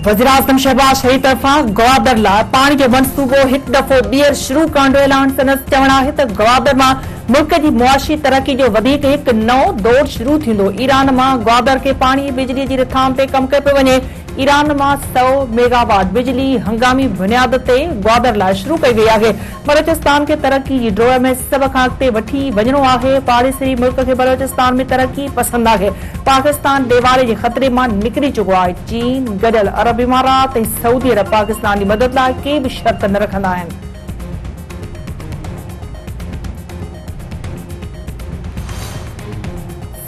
वज़ीर-आज़म शहबाज शरीफ़ तरफ़ां गवादर लाइ पाणी जो मंसूबो हिकु दफ़ो ॿीहर शुरू करण जो ऐलान संदसि चवण आहे त गवादर मां मुल्क जी मुआशी तरक़ी जो वधीक हिकु नओं दौर शुरू थींदो। ईरान मां गवादर खे पाणी बिजली जी रिथाम ते कमु कयो पियो वञे। ईरान मां 100 मेगावाट बिजली हंगामी बुनियाद ते गवादर लाइ शुरू कई वई आहे। बलोचिस्तान खे तरक़ी जी ड्रोह में सभ खां अॻिते वठी वञणो आहे। पाड़ेसरी मुल्क खे बलोचिस्तान में तरक़ी पसंदि आहे। पाकिस्तान देवारे जे ख़तरे मां निकिरी चुको आहे। चीन, गॾियल अरब इमारात ऐं सऊदी अरब पाकिस्तान जी मदद लाइ के बि शर्त न रखंदा आहिनि।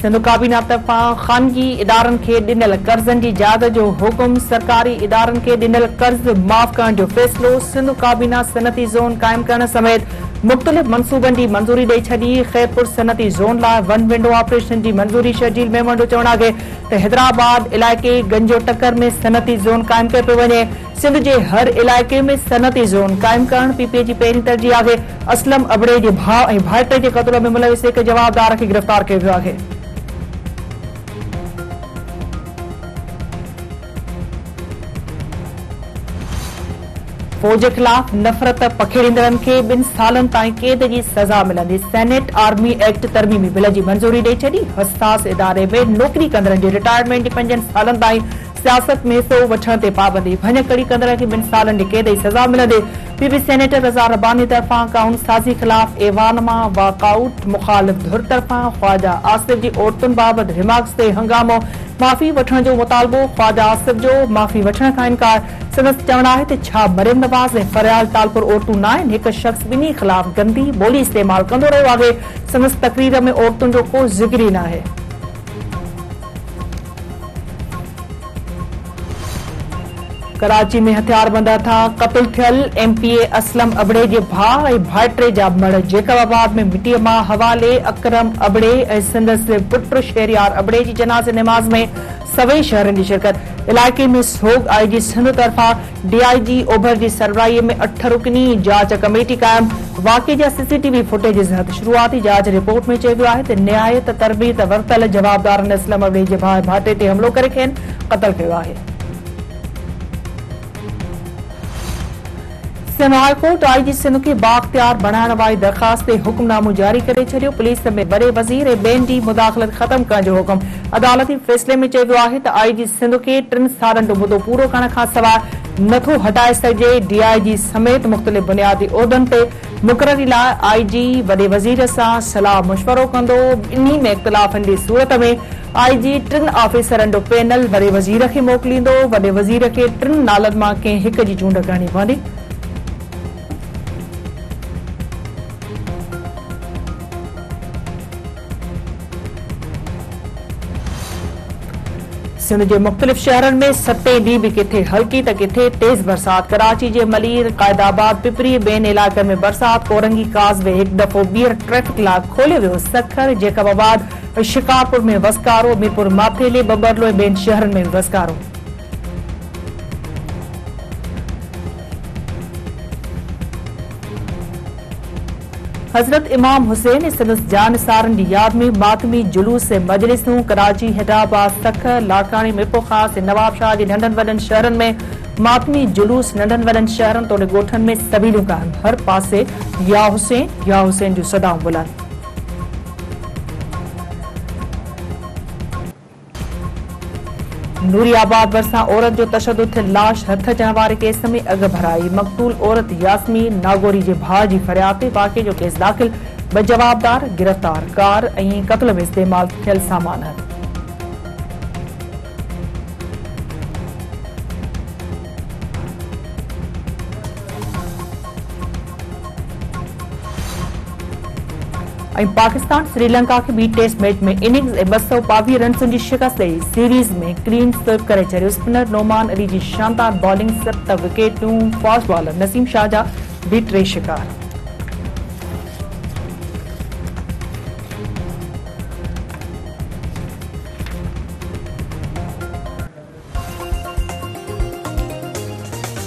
सिंध काबीना तरफ़ां ख़ानगी इदारनि खे ॾिनल कर्ज़नि जी जाद जो हुकुम। सरकारी इदारनि खे ॾिनल कर्ज़ माफ़ करण जो फ़ैसिलो। सिंध काबीना सनती ज़ोन क़ाइमु करण समेत मुख़्तलिफ़ मंसूबनि जी मंज़ूरी ॾेई छॾी। ख़ैरपुर सनती ज़ोन लाइ वन विंडो ऑपरेशन जी मंज़ूरी। शर्जील मेमन जो चवणु आहे त हैदराबाद इलाइक़े गंजो टकर में सनती ज़ोन क़ाइमु कयो पियो वञे। सिंध जे हर इलाइक़े में सनती ज़ोन क़ाइमु करणु पीपीए जी पहिरीं तरजीह आहे। असलम अबड़े जे भाउ ऐं भाइटे जे क़त्ल में मुलविस हिक जवाबदार खे गिरफ़्तार कयो वियो आहे। फौज ख़िलाफ़ नफ़रत पखेड़ींदड़नि खे 2 सालनि ताईं क़ैद जी सज़ा मिलंदी। सेनेट आर्मी एक्ट तरमीमी बिल जी मंज़ूरी ॾेई छॾी। हसास इदारे में नौकरी कंदड़नि जी रिटायरमेंट जी 5 सालनि ताईं सियासत में हिसो वठण ते पाबंदी। भञ कड़ी कंदड़ खे 2 सालनि जी क़ैद जी सज़ा मिलंदी। पीपी सेनेटर रज़ा रब्बानी तरफ़ां कानून साज़ी ख़िलाफ़ ऐवान मां वॉकआउट। मुख़ालिफ़ धुर तरफ़ां ख्वाजा आसिफ जी औरतुनि बाबति रिमार्क्स ते हंगामो। माफ़ी वठण जो मुतालबो। ख्वाजा आसिफ जो माफ़ी वठण खां इनकार। संदसि चवणु आहे त छा मरियम नवाज़ ऐं फरियाल तालपुर औरतूं न आहिनि। हिकु शख़्स ॿिन्ही ख़िलाफ़ गंदी ॿोली इस्तेमालु कंदो रहियो आहे। संदसि तक़रीर में औरतुनि जो को ज़िक्र ई न आहे। कराची में हथियारबंद हथां क़त्ल थियल एमपीए असलम अबड़े जे भाउ ऐं भाइटे जा मड़। जैकबाबाद में मिटीअ मां हवाले अकरम अबड़े ऐं संदसि पुट शहरयार अबड़े जी जनाज़े निमाज़ में सभई शहरनि जी शिरकत। इलाइक़े में सोग आईजी सिंध तरफ़ां डीआईजी ओभर जी सरबराहीअ में 8 रुकनी जांच कमेटी क़ाइमु। वाक़े जा सीसीटीवी फुटेज ज़हत शुरूआती जांच रिपोर्ट में चयो वियो आहे त निहायत तरबियत वरितल जवाबदारनि असलम अबड़े जे भाउ ऐं भाइटे ते हमिलो करे खेनि क़त्ल कयो आहे। Sindh high court IG Sindh खे बाख्तियार बणाइण वारी दरख़्वास्त ते हुक्मनामो जारी करे छॾियो। पुलिस में वॾे वज़ीर ऐं ॿियनि जी मुदाख़लत ख़तमु करण जो हुकुम। अदालती फ़ैसिले में चयो वियो आहे त आईजी सिंध खे 3 सालनि जो मुदो पूरो करण खां सवाइ नथो हटाए सघिजे। डीआईजी समेत मुख़्तलिफ़ बुनियादी उहिदनि ते मुक़ररी लाइ आईजी वॾे वज़ीर सां सलाह मशवरो कंदो। ॿिन्ही में इख़्तिलाफ़नि जी सूरत में आईजी 3 ऑफिसरनि जो पैनल वॾे वज़ीर खे मोकिलींदो। वॾे वज़ीर खे 3 नालनि मां कंहिं हिक जी चूंड करणी पवंदी। सिंध जे मुख़्तलिफ़ शहरनि में 7 ॾींहं बि किथे हल्की त किथे तेज़ बरसात। कराची जे मलीर, क़ाइदाबाद, पिपरी ॿियनि इलाइक़नि में बरसात। कोरंगी काज़वे हिकु दफ़ो ॿीहर ट्रैफ़िक लाइ खोलियो वियो। सखर, जैकबाबाद, शिकारपुर में वसकारो। मीरपुर माथेले, बबरलो ऐं ॿियनि शहरनि में वसकारो। हज़रत इमाम हुसैन ऐं संदसि जानिसारनि जी यादि में मातमी जुलूस ऐं मजलिसूं। कराची, हैदराबाद, सखर, लाड़कानी, मीरपुर ख़ास ऐं नवाबशाह जे नंढनि वॾनि शहरनि में मातमी जुलूस। नंढनि वॾनि शहरनि तोड़े ॻोठनि में सबीलूं क़ाइमु। हर पासे या हुसैन जूं सदाऊं बुलंद। नूरियाबाद भरिसां औरत जो तशद्दुद थियल लाश हथ अचण वारे केस में अॻु भराई। मक़तूल औरत यास्मीन नागोरी जे भाउ जी फरियाद ते वाक़े जो केस दाख़िल। 2 जवाबदार गिरफ़्तार। कार ऐं क़त्ल में इस्तेमालु थियल सामान। पाकिस्तान श्रीलंका के ॿी टेस्ट मैच में इनिंग्स ऐं 222 रन्सुनि जी शिकस्त ॾेई सीरीज़ में क्लीन स्वीप करे छॾियो। स्पिनर नोमान अली जी शानदार बॉलिंग, 7 विकेटूं। फास्ट बॉलर नसीम शाह जा बि 3 शिकार।